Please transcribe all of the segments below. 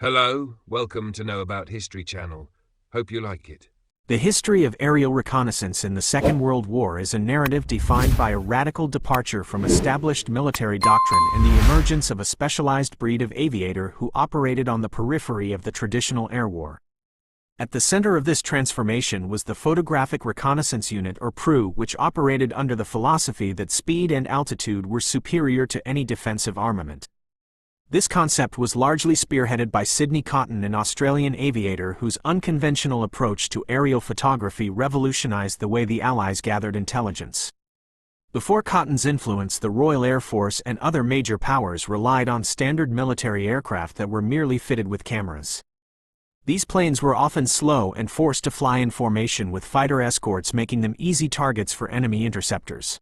Hello, welcome to Know About History channel. Hope you like it. The history of aerial reconnaissance in the Second World War is a narrative defined by a radical departure from established military doctrine and the emergence of a specialized breed of aviator who operated on the periphery of the traditional air war. At the center of this transformation was the Photographic Reconnaissance Unit or PRU, which operated under the philosophy that speed and altitude were superior to any defensive armament. This concept was largely spearheaded by Sidney Cotton, an Australian aviator whose unconventional approach to aerial photography revolutionized the way the Allies gathered intelligence. Before Cotton's influence, the Royal Air Force and other major powers relied on standard military aircraft that were merely fitted with cameras. These planes were often slow and forced to fly in formation, with fighter escorts making them easy targets for enemy interceptors.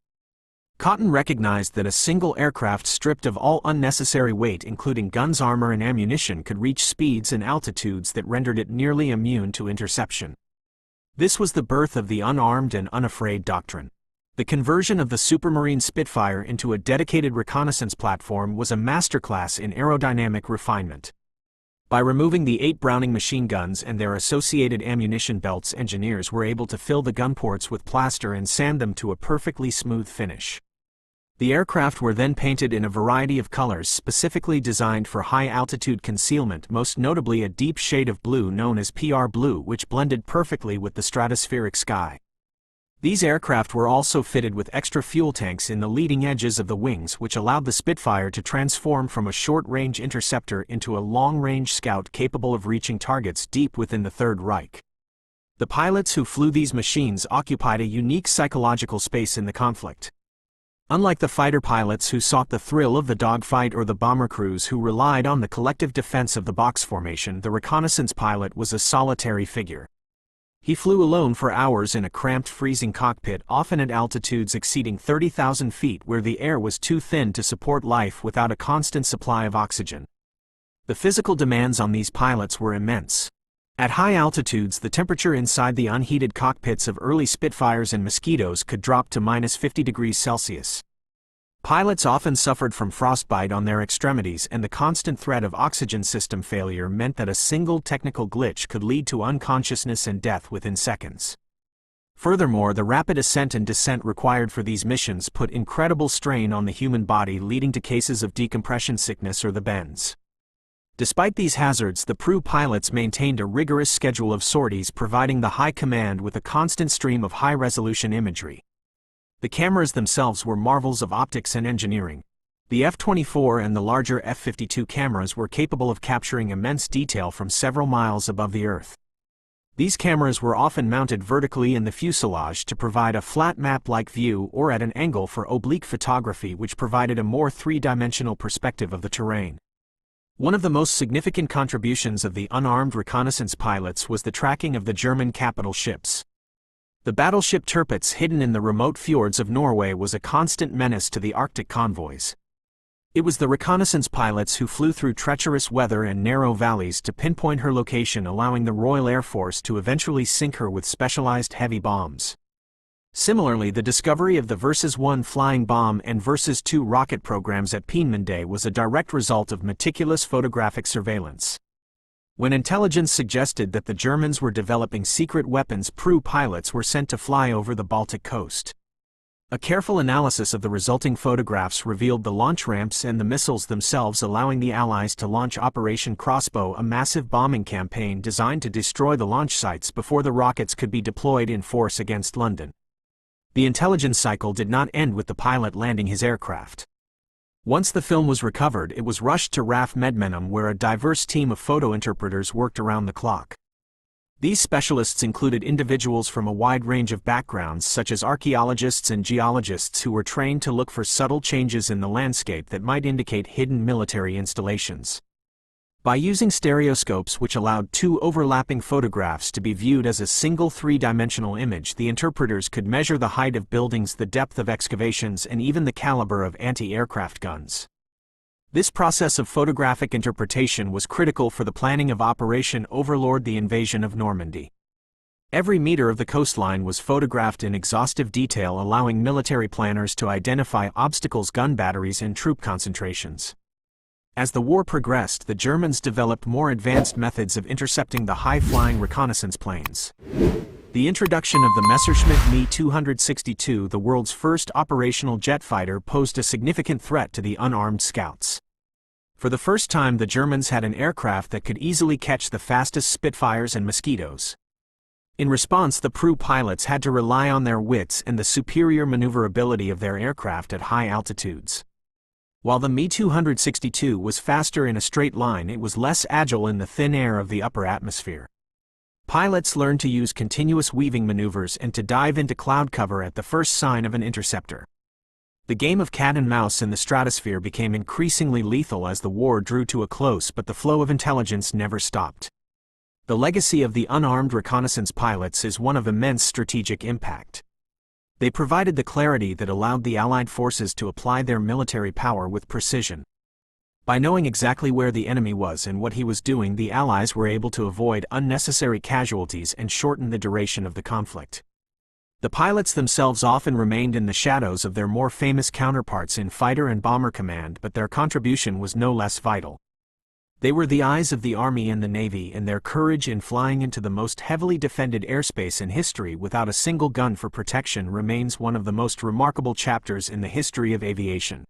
Cotton recognized that a single aircraft stripped of all unnecessary weight, including guns, armor, and ammunition, could reach speeds and altitudes that rendered it nearly immune to interception. This was the birth of the Unarmed and Unafraid doctrine. The conversion of the Supermarine Spitfire into a dedicated reconnaissance platform was a masterclass in aerodynamic refinement. By removing the 8 Browning machine guns and their associated ammunition belts, engineers were able to fill the gun ports with plaster and sand them to a perfectly smooth finish. The aircraft were then painted in a variety of colors specifically designed for high-altitude concealment, most notably a deep shade of blue known as PR blue, which blended perfectly with the stratospheric sky. These aircraft were also fitted with extra fuel tanks in the leading edges of the wings, which allowed the Spitfire to transform from a short-range interceptor into a long-range scout capable of reaching targets deep within the Third Reich. The pilots who flew these machines occupied a unique psychological space in the conflict. Unlike the fighter pilots who sought the thrill of the dogfight or the bomber crews who relied on the collective defense of the box formation, the reconnaissance pilot was a solitary figure. He flew alone for hours in a cramped, freezing cockpit, often at altitudes exceeding 30,000 feet, where the air was too thin to support life without a constant supply of oxygen. The physical demands on these pilots were immense. At high altitudes, the temperature inside the unheated cockpits of early Spitfires and Mosquitoes could drop to -50°C. Pilots often suffered from frostbite on their extremities, and the constant threat of oxygen system failure meant that a single technical glitch could lead to unconsciousness and death within seconds. Furthermore, the rapid ascent and descent required for these missions put incredible strain on the human body, leading to cases of decompression sickness or the bends. Despite these hazards, the PRU pilots maintained a rigorous schedule of sorties, providing the high command with a constant stream of high-resolution imagery. The cameras themselves were marvels of optics and engineering. The F-24 and the larger F-52 cameras were capable of capturing immense detail from several miles above the Earth. These cameras were often mounted vertically in the fuselage to provide a flat map-like view, or at an angle for oblique photography, which provided a more three-dimensional perspective of the terrain. One of the most significant contributions of the unarmed reconnaissance pilots was the tracking of the German capital ships. The battleship Tirpitz, hidden in the remote fjords of Norway, was a constant menace to the Arctic convoys. It was the reconnaissance pilots who flew through treacherous weather and narrow valleys to pinpoint her location, allowing the Royal Air Force to eventually sink her with specialized heavy bombs. Similarly, the discovery of the Versus-1 flying bomb and Versus-2 rocket programs at Peenemünde was a direct result of meticulous photographic surveillance. When intelligence suggested that the Germans were developing secret weapons, PRU pilots were sent to fly over the Baltic coast. A careful analysis of the resulting photographs revealed the launch ramps and the missiles themselves, allowing the Allies to launch Operation Crossbow, a massive bombing campaign designed to destroy the launch sites before the rockets could be deployed in force against London. The intelligence cycle did not end with the pilot landing his aircraft. Once the film was recovered, it was rushed to RAF Medmenham, where a diverse team of photo interpreters worked around the clock. These specialists included individuals from a wide range of backgrounds, such as archaeologists and geologists, who were trained to look for subtle changes in the landscape that might indicate hidden military installations. By using stereoscopes which allowed 2 overlapping photographs to be viewed as a single 3-dimensional image, the interpreters could measure the height of buildings, the depth of excavations, and even the caliber of anti-aircraft guns. This process of photographic interpretation was critical for the planning of Operation Overlord, the invasion of Normandy. Every meter of the coastline was photographed in exhaustive detail, allowing military planners to identify obstacles, gun batteries, and troop concentrations. As the war progressed, the Germans developed more advanced methods of intercepting the high-flying reconnaissance planes. The introduction of the Messerschmitt Me 262, the world's first operational jet fighter, posed a significant threat to the unarmed scouts. For the first time, the Germans had an aircraft that could easily catch the fastest Spitfires and Mosquitoes. In response, the Prue pilots had to rely on their wits and the superior maneuverability of their aircraft at high altitudes. While the Me 262 was faster in a straight line, it was less agile in the thin air of the upper atmosphere. Pilots learned to use continuous weaving maneuvers and to dive into cloud cover at the first sign of an interceptor. The game of cat and mouse in the stratosphere became increasingly lethal as the war drew to a close, but the flow of intelligence never stopped. The legacy of the unarmed reconnaissance pilots is one of immense strategic impact. They provided the clarity that allowed the Allied forces to apply their military power with precision. By knowing exactly where the enemy was and what he was doing, the Allies were able to avoid unnecessary casualties and shorten the duration of the conflict. The pilots themselves often remained in the shadows of their more famous counterparts in fighter and bomber command, but their contribution was no less vital. They were the eyes of the Army and the Navy, and their courage in flying into the most heavily defended airspace in history without a single gun for protection remains one of the most remarkable chapters in the history of aviation.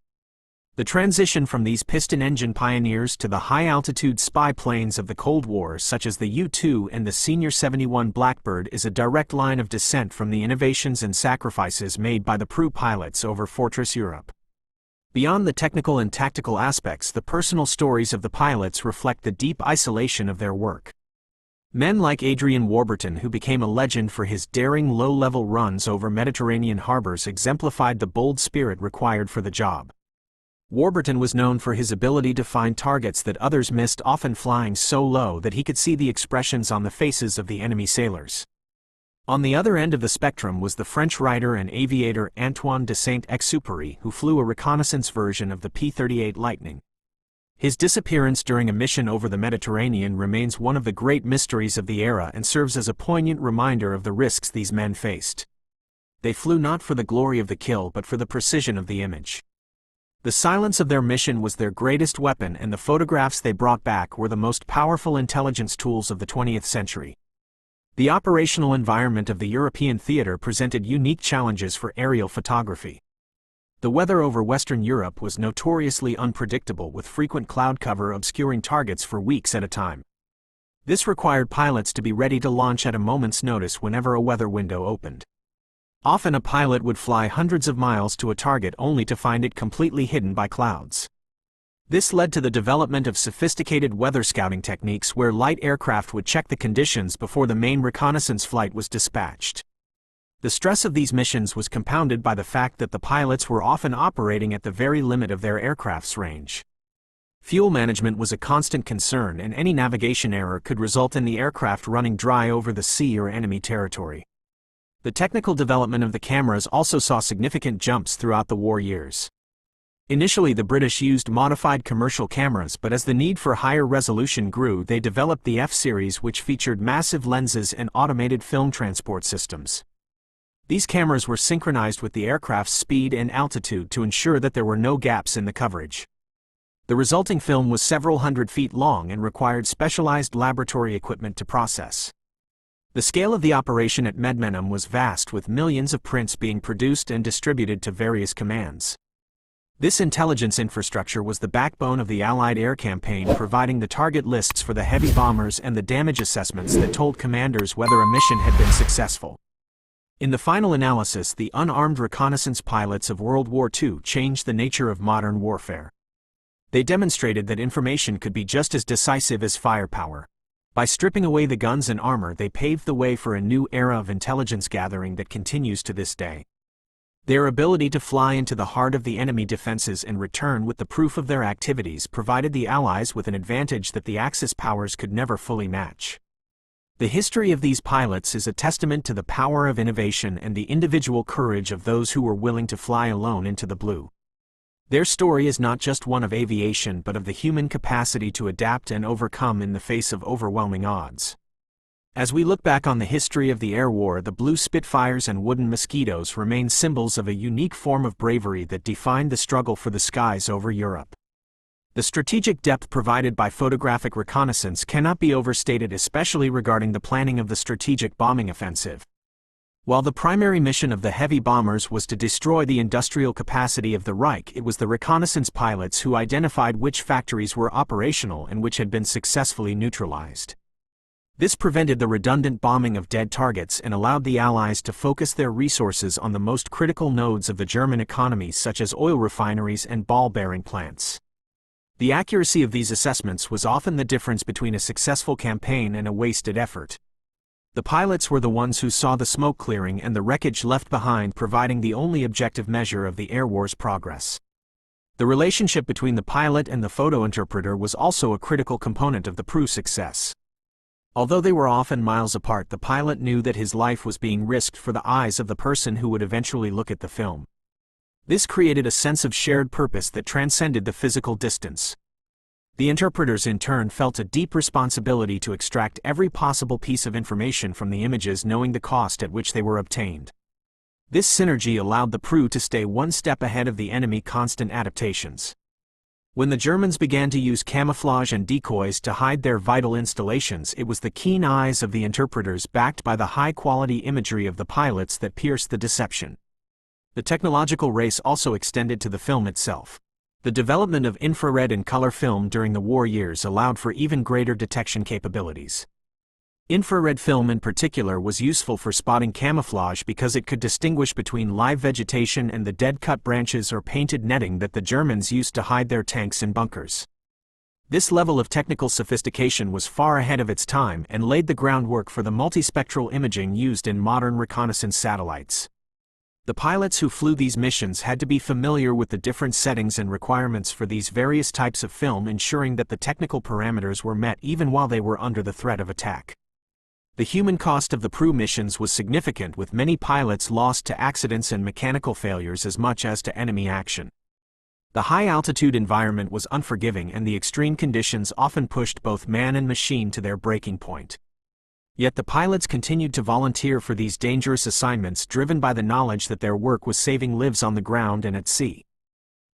The transition from these piston-engine pioneers to the high-altitude spy planes of the Cold War, such as the U-2 and the Senior 71 Blackbird, is a direct line of descent from the innovations and sacrifices made by the Prue pilots over Fortress Europe. Beyond the technical and tactical aspects, the personal stories of the pilots reflect the deep isolation of their work. Men like Adrian Warburton, who became a legend for his daring low-level runs over Mediterranean harbors, exemplified the bold spirit required for the job. Warburton was known for his ability to find targets that others missed, often flying so low that he could see the expressions on the faces of the enemy sailors. On the other end of the spectrum was the French writer and aviator Antoine de Saint-Exupéry, who flew a reconnaissance version of the P-38 Lightning. His disappearance during a mission over the Mediterranean remains one of the great mysteries of the era and serves as a poignant reminder of the risks these men faced. They flew not for the glory of the kill but for the precision of the image. The silence of their mission was their greatest weapon, and the photographs they brought back were the most powerful intelligence tools of the 20th century. The operational environment of the European theater presented unique challenges for aerial photography. The weather over Western Europe was notoriously unpredictable, with frequent cloud cover obscuring targets for weeks at a time. This required pilots to be ready to launch at a moment's notice whenever a weather window opened. Often a pilot would fly hundreds of miles to a target only to find it completely hidden by clouds. This led to the development of sophisticated weather scouting techniques where light aircraft would check the conditions before the main reconnaissance flight was dispatched. The stress of these missions was compounded by the fact that the pilots were often operating at the very limit of their aircraft's range. Fuel management was a constant concern, and any navigation error could result in the aircraft running dry over the sea or enemy territory. The technical development of the cameras also saw significant jumps throughout the war years. Initially, the British used modified commercial cameras, but as the need for higher resolution grew, they developed the F-series, which featured massive lenses and automated film transport systems. These cameras were synchronized with the aircraft's speed and altitude to ensure that there were no gaps in the coverage. The resulting film was several hundred feet long and required specialized laboratory equipment to process. The scale of the operation at Medmenham was vast, with millions of prints being produced and distributed to various commands. This intelligence infrastructure was the backbone of the Allied air campaign, providing the target lists for the heavy bombers and the damage assessments that told commanders whether a mission had been successful. In the final analysis, the unarmed reconnaissance pilots of World War II changed the nature of modern warfare. They demonstrated that information could be just as decisive as firepower. By stripping away the guns and armor, they paved the way for a new era of intelligence gathering that continues to this day. Their ability to fly into the heart of the enemy defenses and return with the proof of their activities provided the Allies with an advantage that the Axis powers could never fully match. The history of these pilots is a testament to the power of innovation and the individual courage of those who were willing to fly alone into the blue. Their story is not just one of aviation but of the human capacity to adapt and overcome in the face of overwhelming odds. As we look back on the history of the air war, the blue Spitfires and wooden Mosquitoes remain symbols of a unique form of bravery that defined the struggle for the skies over Europe. The strategic depth provided by photographic reconnaissance cannot be overstated, especially regarding the planning of the strategic bombing offensive. While the primary mission of the heavy bombers was to destroy the industrial capacity of the Reich, it was the reconnaissance pilots who identified which factories were operational and which had been successfully neutralized. This prevented the redundant bombing of dead targets and allowed the Allies to focus their resources on the most critical nodes of the German economy, such as oil refineries and ball-bearing plants. The accuracy of these assessments was often the difference between a successful campaign and a wasted effort. The pilots were the ones who saw the smoke clearing and the wreckage left behind, providing the only objective measure of the air war's progress. The relationship between the pilot and the photo interpreter was also a critical component of the Prus success. Although they were often miles apart, the pilot knew that his life was being risked for the eyes of the person who would eventually look at the film. This created a sense of shared purpose that transcended the physical distance. The interpreters in turn felt a deep responsibility to extract every possible piece of information from the images, knowing the cost at which they were obtained. This synergy allowed the Pru to stay one step ahead of the enemy constant adaptations. When the Germans began to use camouflage and decoys to hide their vital installations, it was the keen eyes of the interpreters, backed by the high-quality imagery of the pilots, that pierced the deception. The technological race also extended to the film itself. The development of infrared and color film during the war years allowed for even greater detection capabilities. Infrared film in particular was useful for spotting camouflage because it could distinguish between live vegetation and the dead cut branches or painted netting that the Germans used to hide their tanks and bunkers. This level of technical sophistication was far ahead of its time and laid the groundwork for the multispectral imaging used in modern reconnaissance satellites. The pilots who flew these missions had to be familiar with the different settings and requirements for these various types of film, ensuring that the technical parameters were met even while they were under the threat of attack. The human cost of the Pru missions was significant, with many pilots lost to accidents and mechanical failures as much as to enemy action. The high-altitude environment was unforgiving, and the extreme conditions often pushed both man and machine to their breaking point. Yet the pilots continued to volunteer for these dangerous assignments, driven by the knowledge that their work was saving lives on the ground and at sea.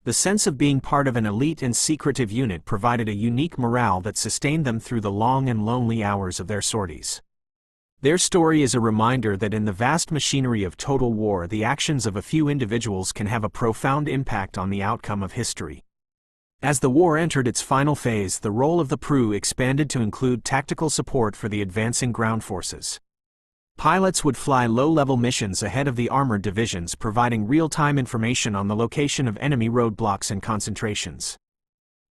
The sense of being part of an elite and secretive unit provided a unique morale that sustained them through the long and lonely hours of their sorties. Their story is a reminder that in the vast machinery of total war, the actions of a few individuals can have a profound impact on the outcome of history. As the war entered its final phase, the role of the Pru expanded to include tactical support for the advancing ground forces. Pilots would fly low-level missions ahead of the armored divisions, providing real-time information on the location of enemy roadblocks and concentrations.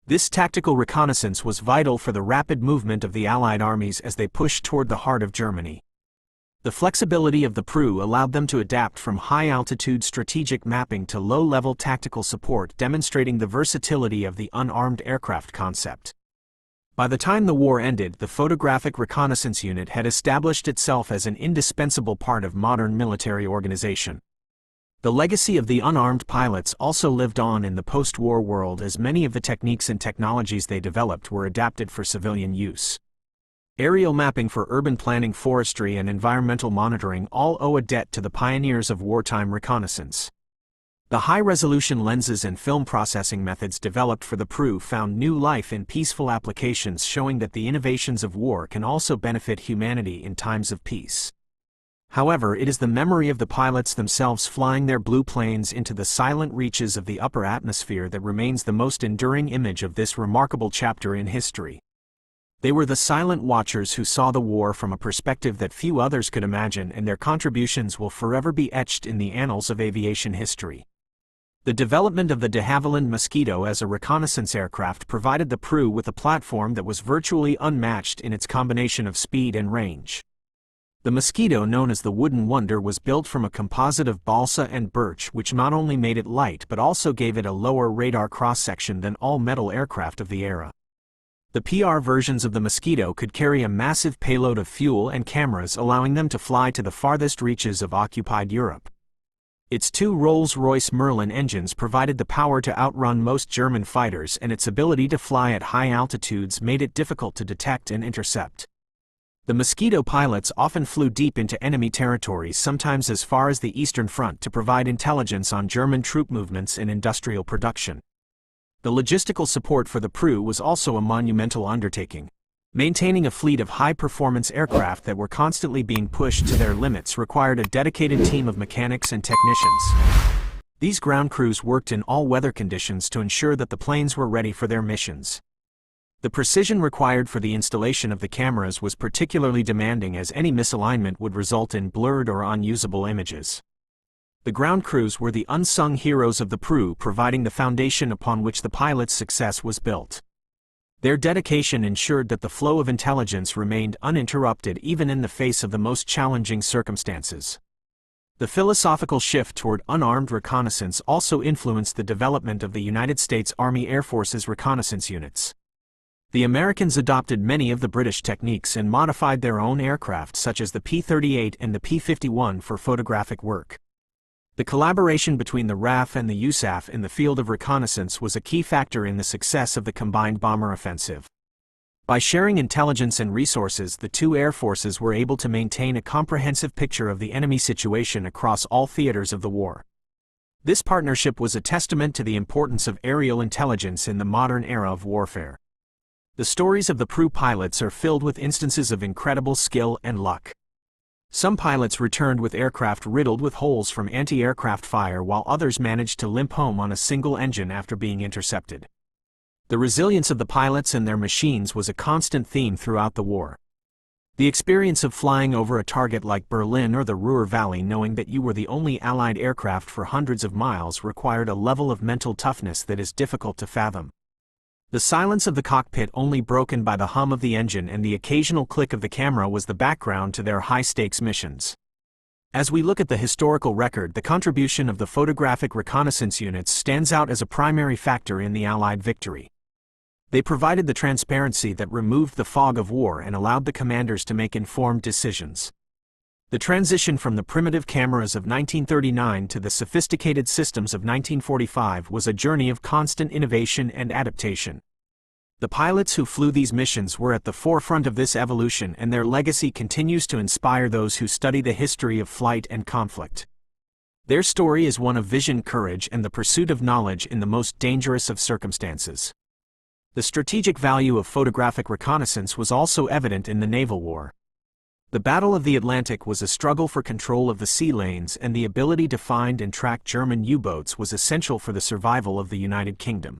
This tactical reconnaissance was vital for the rapid movement of the Allied armies as they pushed toward the heart of Germany. The flexibility of the Pru allowed them to adapt from high-altitude strategic mapping to low-level tactical support, demonstrating the versatility of the unarmed aircraft concept. By the time the war ended, the photographic reconnaissance unit had established itself as an indispensable part of modern military organization. The legacy of the unarmed pilots also lived on in the post-war world, as many of the techniques and technologies they developed were adapted for civilian use. Aerial mapping for urban planning, forestry, and environmental monitoring all owe a debt to the pioneers of wartime reconnaissance. The high-resolution lenses and film processing methods developed for the Pru found new life in peaceful applications, showing that the innovations of war can also benefit humanity in times of peace. However, it is the memory of the pilots themselves flying their blue planes into the silent reaches of the upper atmosphere that remains the most enduring image of this remarkable chapter in history. They were the silent watchers who saw the war from a perspective that few others could imagine, and their contributions will forever be etched in the annals of aviation history. The development of the de Havilland Mosquito as a reconnaissance aircraft provided the Pru with a platform that was virtually unmatched in its combination of speed and range. The Mosquito, known as the Wooden Wonder, was built from a composite of balsa and birch, which not only made it light but also gave it a lower radar cross-section than all metal aircraft of the era. The PR versions of the Mosquito could carry a massive payload of fuel and cameras, allowing them to fly to the farthest reaches of occupied Europe. Its two Rolls-Royce Merlin engines provided the power to outrun most German fighters, and its ability to fly at high altitudes made it difficult to detect and intercept. The Mosquito pilots often flew deep into enemy territories, sometimes as far as the Eastern Front, to provide intelligence on German troop movements and industrial production. The logistical support for the PRU was also a monumental undertaking. Maintaining a fleet of high-performance aircraft that were constantly being pushed to their limits required a dedicated team of mechanics and technicians. These ground crews worked in all weather conditions to ensure that the planes were ready for their missions. The precision required for the installation of the cameras was particularly demanding, as any misalignment would result in blurred or unusable images. The ground crews were the unsung heroes of the PRU, providing the foundation upon which the pilots' success was built. Their dedication ensured that the flow of intelligence remained uninterrupted even in the face of the most challenging circumstances. The philosophical shift toward unarmed reconnaissance also influenced the development of the United States Army Air Force's reconnaissance units. The Americans adopted many of the British techniques and modified their own aircraft, such as the P-38 and the P-51, for photographic work. The collaboration between the RAF and the USAF in the field of reconnaissance was a key factor in the success of the combined bomber offensive. By sharing intelligence and resources, the two air forces were able to maintain a comprehensive picture of the enemy situation across all theaters of the war. This partnership was a testament to the importance of aerial intelligence in the modern era of warfare. The stories of the PRU pilots are filled with instances of incredible skill and luck. Some pilots returned with aircraft riddled with holes from anti-aircraft fire, while others managed to limp home on a single engine after being intercepted. The resilience of the pilots and their machines was a constant theme throughout the war. The experience of flying over a target like Berlin or the Ruhr Valley, knowing that you were the only Allied aircraft for hundreds of miles, required a level of mental toughness that is difficult to fathom. The silence of the cockpit, only broken by the hum of the engine and the occasional click of the camera, was the background to their high-stakes missions. As we look at the historical record, the contribution of the photographic reconnaissance units stands out as a primary factor in the Allied victory. They provided the transparency that removed the fog of war and allowed the commanders to make informed decisions. The transition from the primitive cameras of 1939 to the sophisticated systems of 1945 was a journey of constant innovation and adaptation. The pilots who flew these missions were at the forefront of this evolution, and their legacy continues to inspire those who study the history of flight and conflict. Their story is one of vision, courage, and the pursuit of knowledge in the most dangerous of circumstances. The strategic value of photographic reconnaissance was also evident in the naval war. The Battle of the Atlantic was a struggle for control of the sea lanes, and the ability to find and track German U-boats was essential for the survival of the United Kingdom.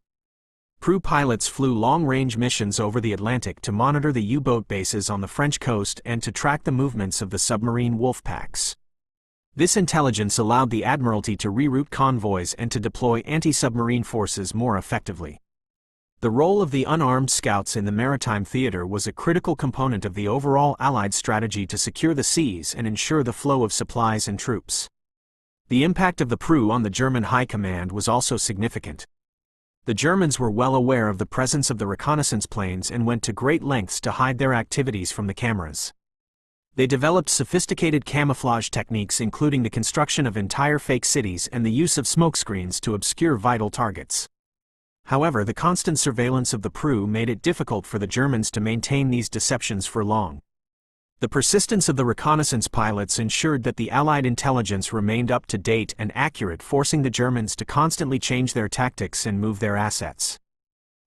PRU pilots flew long-range missions over the Atlantic to monitor the U-boat bases on the French coast and to track the movements of the submarine wolf packs. This intelligence allowed the Admiralty to reroute convoys and to deploy anti-submarine forces more effectively. The role of the unarmed scouts in the maritime theater was a critical component of the overall Allied strategy to secure the seas and ensure the flow of supplies and troops. The impact of the PRU on the German High Command was also significant. The Germans were well aware of the presence of the reconnaissance planes and went to great lengths to hide their activities from the cameras. They developed sophisticated camouflage techniques, including the construction of entire fake cities and the use of smokescreens to obscure vital targets. However, the constant surveillance of the PRU made it difficult for the Germans to maintain these deceptions for long. The persistence of the reconnaissance pilots ensured that the Allied intelligence remained up to date and accurate, forcing the Germans to constantly change their tactics and move their assets.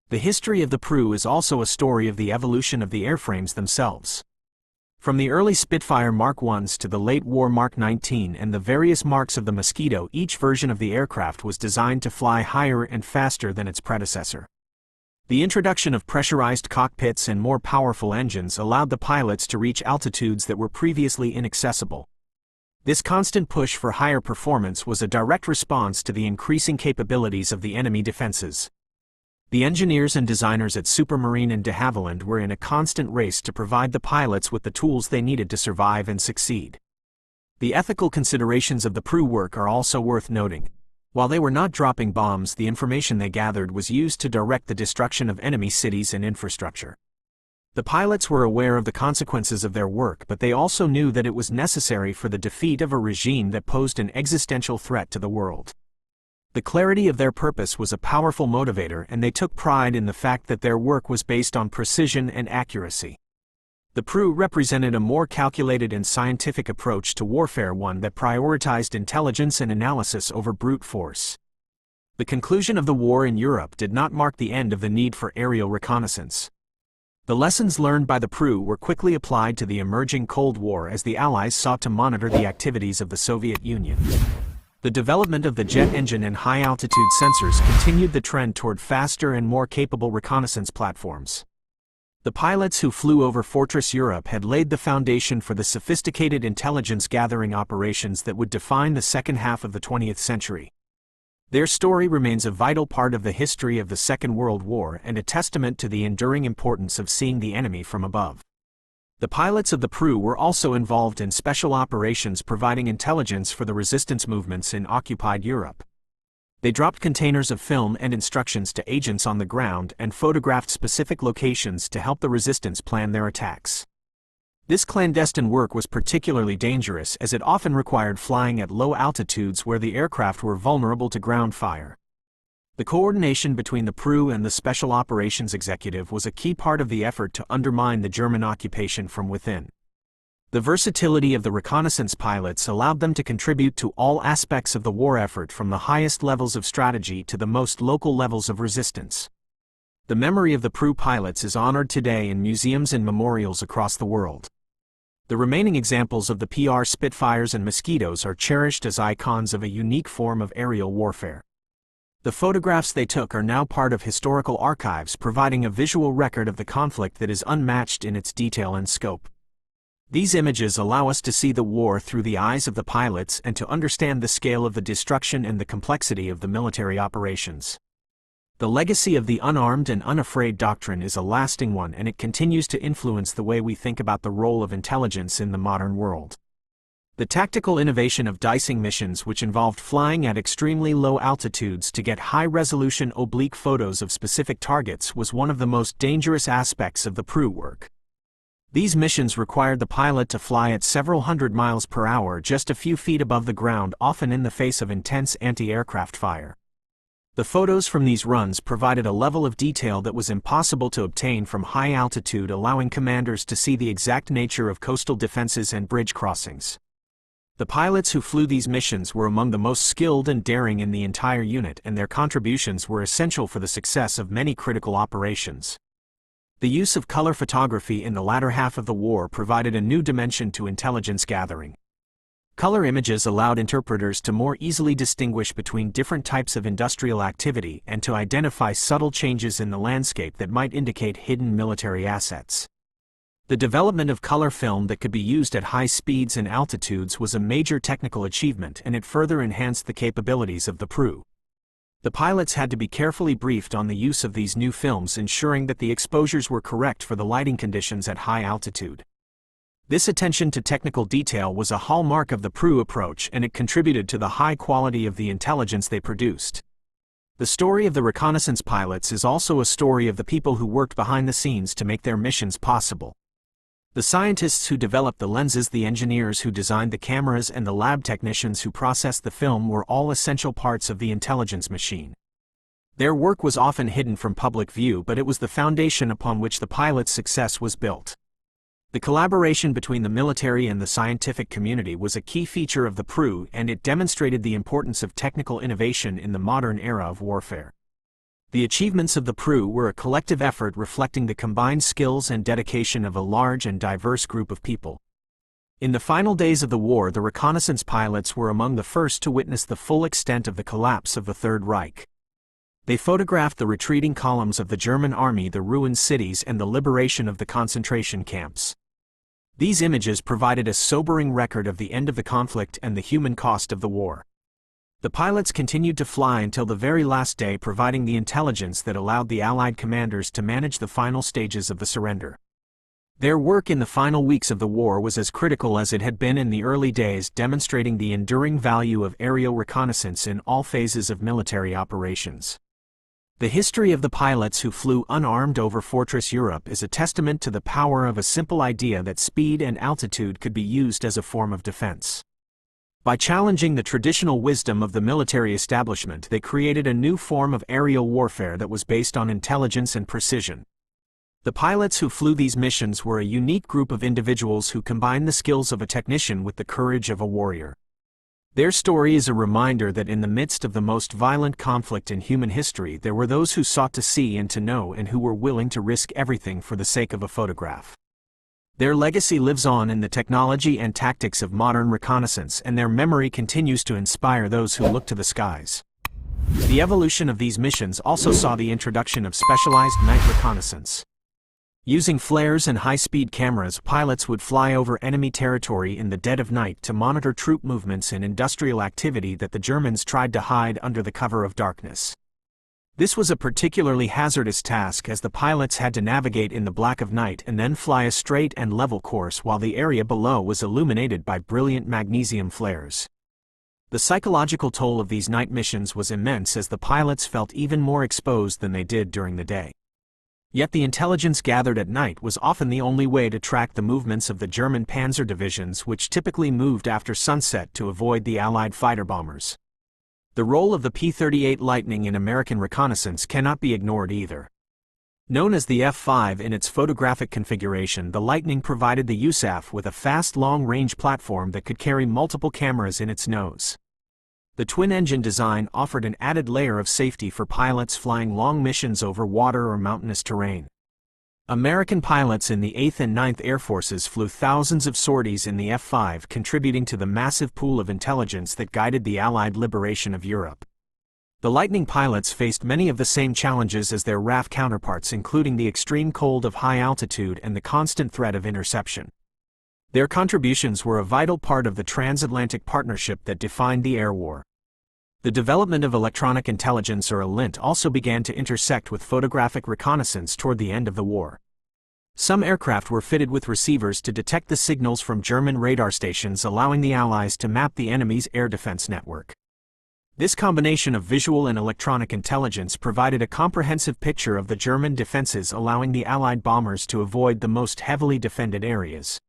The history of the PRU is also a story of the evolution of the airframes themselves. From the early Spitfire Mark Is to the late war Mark 19 and the various marks of the Mosquito, each version of the aircraft was designed to fly higher and faster than its predecessor. The introduction of pressurized cockpits and more powerful engines allowed the pilots to reach altitudes that were previously inaccessible. This constant push for higher performance was a direct response to the increasing capabilities of the enemy defenses. The engineers and designers at Supermarine and de Havilland were in a constant race to provide the pilots with the tools they needed to survive and succeed. The ethical considerations of the PRU work are also worth noting. While they were not dropping bombs, the information they gathered was used to direct the destruction of enemy cities and infrastructure. The pilots were aware of the consequences of their work, but they also knew that it was necessary for the defeat of a regime that posed an existential threat to the world. The clarity of their purpose was a powerful motivator, and they took pride in the fact that their work was based on precision and accuracy. The PRU represented a more calculated and scientific approach to warfare, one that prioritized intelligence and analysis over brute force. The conclusion of the war in Europe did not mark the end of the need for aerial reconnaissance. The lessons learned by the PRU were quickly applied to the emerging Cold War as the Allies sought to monitor the activities of the Soviet Union. The development of the jet engine and high-altitude sensors continued the trend toward faster and more capable reconnaissance platforms. The pilots who flew over Fortress Europe had laid the foundation for the sophisticated intelligence-gathering operations that would define the second half of the 20th century. Their story remains a vital part of the history of the Second World War and a testament to the enduring importance of seeing the enemy from above. The pilots of the PRU were also involved in special operations providing intelligence for the resistance movements in occupied Europe. They dropped containers of film and instructions to agents on the ground and photographed specific locations to help the resistance plan their attacks. This clandestine work was particularly dangerous as it often required flying at low altitudes where the aircraft were vulnerable to ground fire. The coordination between the PRU and the Special Operations Executive was a key part of the effort to undermine the German occupation from within. The versatility of the reconnaissance pilots allowed them to contribute to all aspects of the war effort, from the highest levels of strategy to the most local levels of resistance. The memory of the PRU pilots is honored today in museums and memorials across the world. The remaining examples of the PR Spitfires and Mosquitoes are cherished as icons of a unique form of aerial warfare. The photographs they took are now part of historical archives, providing a visual record of the conflict that is unmatched in its detail and scope. These images allow us to see the war through the eyes of the pilots and to understand the scale of the destruction and the complexity of the military operations. The legacy of the Unarmed and Unafraid doctrine is a lasting one, and it continues to influence the way we think about the role of intelligence in the modern world. The tactical innovation of dicing missions, which involved flying at extremely low altitudes to get high-resolution oblique photos of specific targets, was one of the most dangerous aspects of the PRU work. These missions required the pilot to fly at several hundred miles per hour just a few feet above the ground, often in the face of intense anti-aircraft fire. The photos from these runs provided a level of detail that was impossible to obtain from high altitude, allowing commanders to see the exact nature of coastal defenses and bridge crossings. The pilots who flew these missions were among the most skilled and daring in the entire unit, and their contributions were essential for the success of many critical operations. The use of color photography in the latter half of the war provided a new dimension to intelligence gathering. Color images allowed interpreters to more easily distinguish between different types of industrial activity and to identify subtle changes in the landscape that might indicate hidden military assets. The development of color film that could be used at high speeds and altitudes was a major technical achievement, and it further enhanced the capabilities of the PRU. The pilots had to be carefully briefed on the use of these new films, ensuring that the exposures were correct for the lighting conditions at high altitude. This attention to technical detail was a hallmark of the PRU approach, and it contributed to the high quality of the intelligence they produced. The story of the reconnaissance pilots is also a story of the people who worked behind the scenes to make their missions possible. The scientists who developed the lenses, the engineers who designed the cameras, and the lab technicians who processed the film were all essential parts of the intelligence machine. Their work was often hidden from public view, but it was the foundation upon which the pilots' success was built. The collaboration between the military and the scientific community was a key feature of the PRU, and it demonstrated the importance of technical innovation in the modern era of warfare. The achievements of the PRU were a collective effort reflecting the combined skills and dedication of a large and diverse group of people. In the final days of the war, the reconnaissance pilots were among the first to witness the full extent of the collapse of the Third Reich. They photographed the retreating columns of the German army, the ruined cities, and the liberation of the concentration camps. These images provided a sobering record of the end of the conflict and the human cost of the war. The pilots continued to fly until the very last day, providing the intelligence that allowed the Allied commanders to manage the final stages of the surrender. Their work in the final weeks of the war was as critical as it had been in the early days, demonstrating the enduring value of aerial reconnaissance in all phases of military operations. The history of the pilots who flew unarmed over Fortress Europe is a testament to the power of a simple idea that speed and altitude could be used as a form of defense. By challenging the traditional wisdom of the military establishment, they created a new form of aerial warfare that was based on intelligence and precision. The pilots who flew these missions were a unique group of individuals who combined the skills of a technician with the courage of a warrior. Their story is a reminder that in the midst of the most violent conflict in human history, there were those who sought to see and to know and who were willing to risk everything for the sake of a photograph. Their legacy lives on in the technology and tactics of modern reconnaissance, and their memory continues to inspire those who look to the skies. The evolution of these missions also saw the introduction of specialized night reconnaissance. Using flares and high-speed cameras, pilots would fly over enemy territory in the dead of night to monitor troop movements and industrial activity that the Germans tried to hide under the cover of darkness. This was a particularly hazardous task, as the pilots had to navigate in the black of night and then fly a straight and level course while the area below was illuminated by brilliant magnesium flares. The psychological toll of these night missions was immense, as the pilots felt even more exposed than they did during the day. Yet the intelligence gathered at night was often the only way to track the movements of the German panzer divisions, which typically moved after sunset to avoid the Allied fighter bombers. The role of the P-38 Lightning in American reconnaissance cannot be ignored either. Known as the F-5 in its photographic configuration, the Lightning provided the USAF with a fast long-range platform that could carry multiple cameras in its nose. The twin-engine design offered an added layer of safety for pilots flying long missions over water or mountainous terrain. American pilots in the 8th and 9th Air Forces flew thousands of sorties in the F-5, contributing to the massive pool of intelligence that guided the Allied liberation of Europe. The Lightning pilots faced many of the same challenges as their RAF counterparts, including the extreme cold of high altitude and the constant threat of interception. Their contributions were a vital part of the transatlantic partnership that defined the air war. The development of electronic intelligence, or ELINT, also began to intersect with photographic reconnaissance toward the end of the war. Some aircraft were fitted with receivers to detect the signals from German radar stations, allowing the Allies to map the enemy's air defense network. This combination of visual and electronic intelligence provided a comprehensive picture of the German defenses, allowing the Allied bombers to avoid the most heavily defended areas.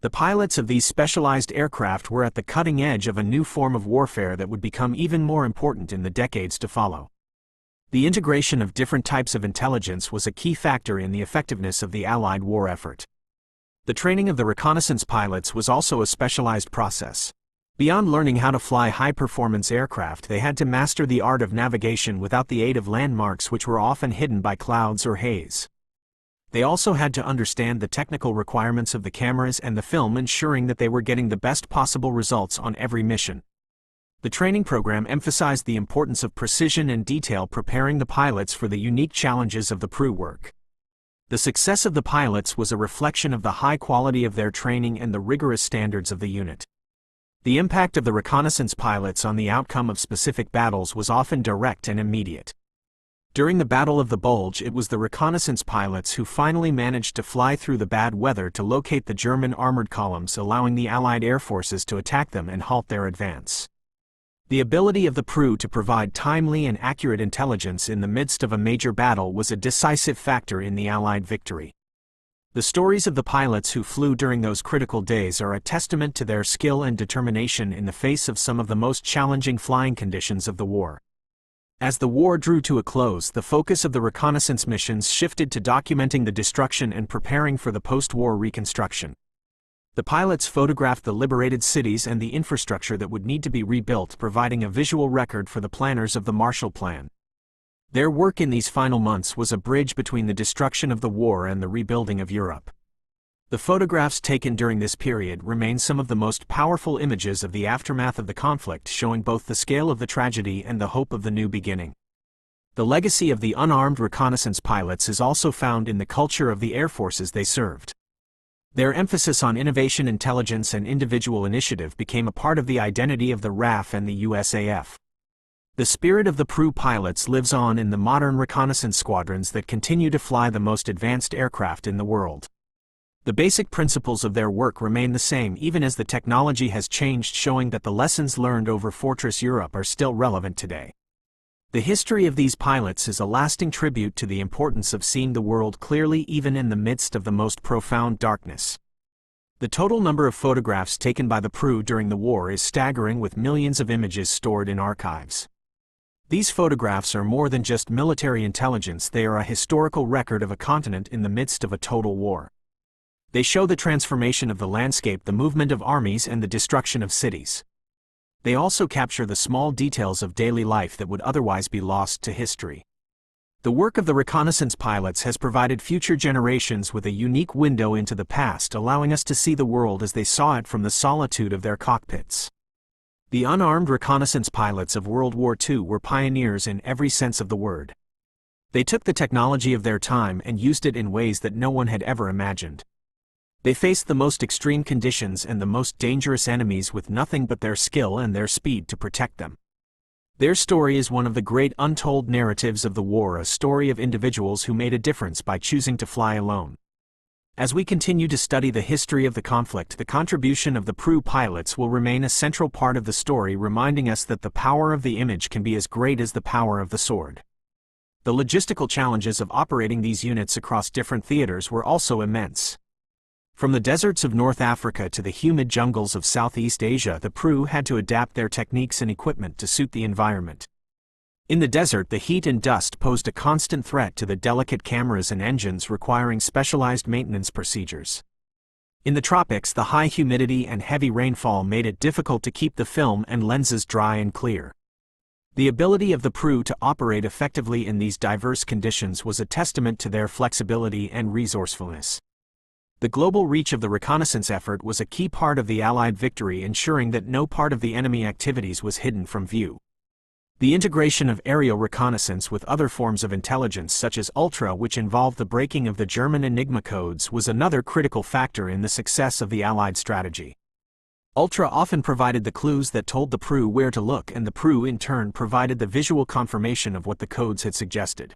The pilots of these specialized aircraft were at the cutting edge of a new form of warfare that would become even more important in the decades to follow. The integration of different types of intelligence was a key factor in the effectiveness of the Allied war effort. The training of the reconnaissance pilots was also a specialized process. Beyond learning how to fly high-performance aircraft, they had to master the art of navigation without the aid of landmarks, which were often hidden by clouds or haze. They also had to understand the technical requirements of the cameras and the film, ensuring that they were getting the best possible results on every mission. The training program emphasized the importance of precision and detail, preparing the pilots for the unique challenges of the PRU work. The success of the pilots was a reflection of the high quality of their training and the rigorous standards of the unit. The impact of the reconnaissance pilots on the outcome of specific battles was often direct and immediate. During the Battle of the Bulge, it was the reconnaissance pilots who finally managed to fly through the bad weather to locate the German armored columns, allowing the Allied air forces to attack them and halt their advance. The ability of the PRU to provide timely and accurate intelligence in the midst of a major battle was a decisive factor in the Allied victory. The stories of the pilots who flew during those critical days are a testament to their skill and determination in the face of some of the most challenging flying conditions of the war. As the war drew to a close, the focus of the reconnaissance missions shifted to documenting the destruction and preparing for the post-war reconstruction. The pilots photographed the liberated cities and the infrastructure that would need to be rebuilt, providing a visual record for the planners of the Marshall Plan. Their work in these final months was a bridge between the destruction of the war and the rebuilding of Europe. The photographs taken during this period remain some of the most powerful images of the aftermath of the conflict, showing both the scale of the tragedy and the hope of the new beginning. The legacy of the unarmed reconnaissance pilots is also found in the culture of the air forces they served. Their emphasis on innovation, intelligence, and individual initiative became a part of the identity of the RAF and the USAF. The spirit of the PRU pilots lives on in the modern reconnaissance squadrons that continue to fly the most advanced aircraft in the world. The basic principles of their work remain the same even as the technology has changed, showing that the lessons learned over Fortress Europe are still relevant today. The history of these pilots is a lasting tribute to the importance of seeing the world clearly even in the midst of the most profound darkness. The total number of photographs taken by the PRU during the war is staggering, with millions of images stored in archives. These photographs are more than just military intelligence, they are a historical record of a continent in the midst of a total war. They show the transformation of the landscape, the movement of armies, and the destruction of cities. They also capture the small details of daily life that would otherwise be lost to history. The work of the reconnaissance pilots has provided future generations with a unique window into the past, allowing us to see the world as they saw it from the solitude of their cockpits. The unarmed reconnaissance pilots of World War II were pioneers in every sense of the word. They took the technology of their time and used it in ways that no one had ever imagined. They faced the most extreme conditions and the most dangerous enemies with nothing but their skill and their speed to protect them. Their story is one of the great untold narratives of the war, a story of individuals who made a difference by choosing to fly alone. As we continue to study the history of the conflict, the contribution of the PRU pilots will remain a central part of the story, reminding us that the power of the image can be as great as the power of the sword. The logistical challenges of operating these units across different theaters were also immense. From the deserts of North Africa to the humid jungles of Southeast Asia, the PRU had to adapt their techniques and equipment to suit the environment. In the desert, the heat and dust posed a constant threat to the delicate cameras and engines, requiring specialized maintenance procedures. In the tropics, the high humidity and heavy rainfall made it difficult to keep the film and lenses dry and clear. The ability of the PRU to operate effectively in these diverse conditions was a testament to their flexibility and resourcefulness. The global reach of the reconnaissance effort was a key part of the Allied victory, ensuring that no part of the enemy activities was hidden from view. The integration of aerial reconnaissance with other forms of intelligence such as Ultra, which involved the breaking of the German Enigma codes, was another critical factor in the success of the Allied strategy. Ultra often provided the clues that told the PRU where to look, and the PRU in turn provided the visual confirmation of what the codes had suggested.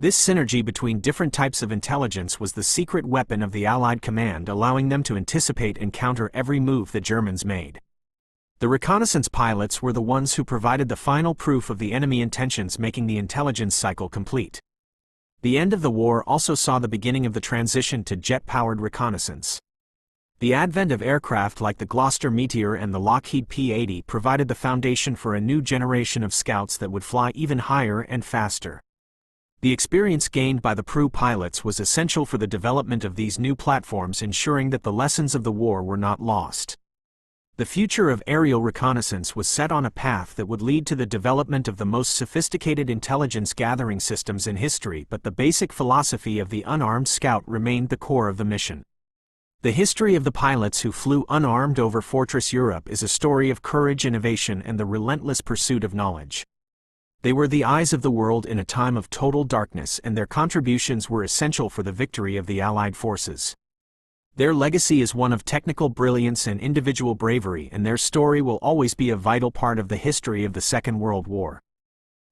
This synergy between different types of intelligence was the secret weapon of the Allied command, allowing them to anticipate and counter every move the Germans made. The reconnaissance pilots were the ones who provided the final proof of the enemy intentions, making the intelligence cycle complete. The end of the war also saw the beginning of the transition to jet-powered reconnaissance. The advent of aircraft like the Gloster Meteor and the Lockheed P-80 provided the foundation for a new generation of scouts that would fly even higher and faster. The experience gained by the PRU pilots was essential for the development of these new platforms, ensuring that the lessons of the war were not lost. The future of aerial reconnaissance was set on a path that would lead to the development of the most sophisticated intelligence gathering systems in history, but the basic philosophy of the unarmed scout remained the core of the mission. The history of the pilots who flew unarmed over Fortress Europe is a story of courage, innovation, and the relentless pursuit of knowledge. They were the eyes of the world in a time of total darkness, and their contributions were essential for the victory of the Allied forces. Their legacy is one of technical brilliance and individual bravery, and their story will always be a vital part of the history of the Second World War.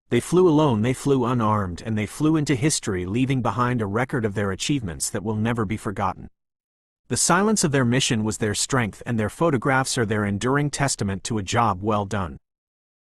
They flew alone, they flew unarmed, and they flew into history, leaving behind a record of their achievements that will never be forgotten. The silence of their mission was their strength, and their photographs are their enduring testament to a job well done.